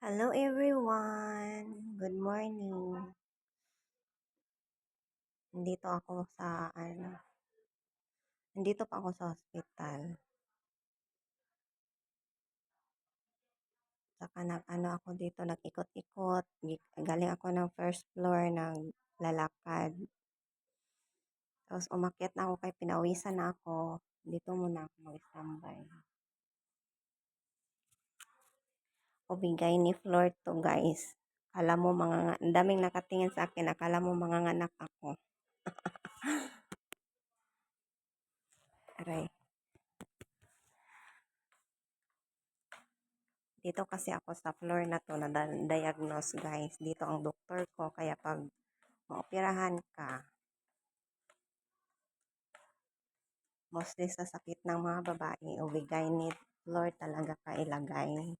Hello everyone. Good morning. Nandito ako sa nandito pa ako sa ospital. Saka ako dito nag-ikot-ikot. Galing ako ng first floor ng lalakad. Tapos umakyat na ako kay pinawisan na ako. Dito muna ako mag-standby. O bigay ni floor to guys. Akala mo ang daming nakatingin sa akin. Akala mo manganganak ako. Aray. Dito kasi ako sa floor na to na diagnose guys. Dito ang doktor ko. Kaya pag maoperahan ka, mostly sa sakit ng mga babae, ubigay ni Lord talaga kailagay.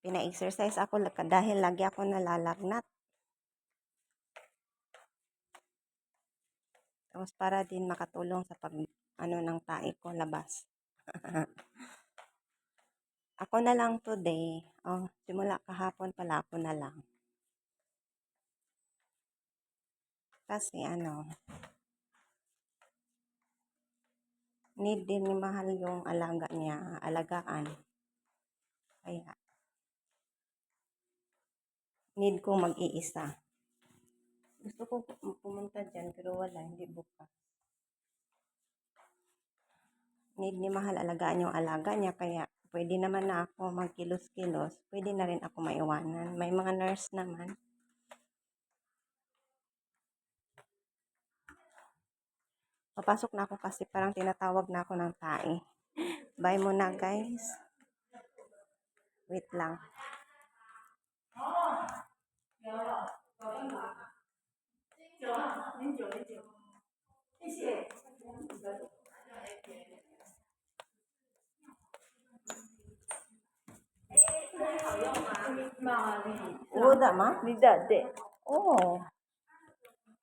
Pina-exercise ako dahil lagi ako nalalagnat. Tapos para din makatulong sa pag ng tae ko labas. Ako na lang today. Simula kahapon pala ako na lang. Kasi need din ni mahal yung alaga niya, alagaan. Kaya, need kong mag-iisa. Gusto ko pumunta dyan, pero wala, hindi buka. Need ni mahal alagaan yung alaga niya, kaya pwede naman na ako magkilos-kilos. Pwede na rin ako maiwanan. May mga nurse naman. Papasok na ako kasi parang tinatawag na ako ng tae. Bye muna guys. Wait lang. Uda ma? 你的对。哦，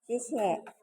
谢谢。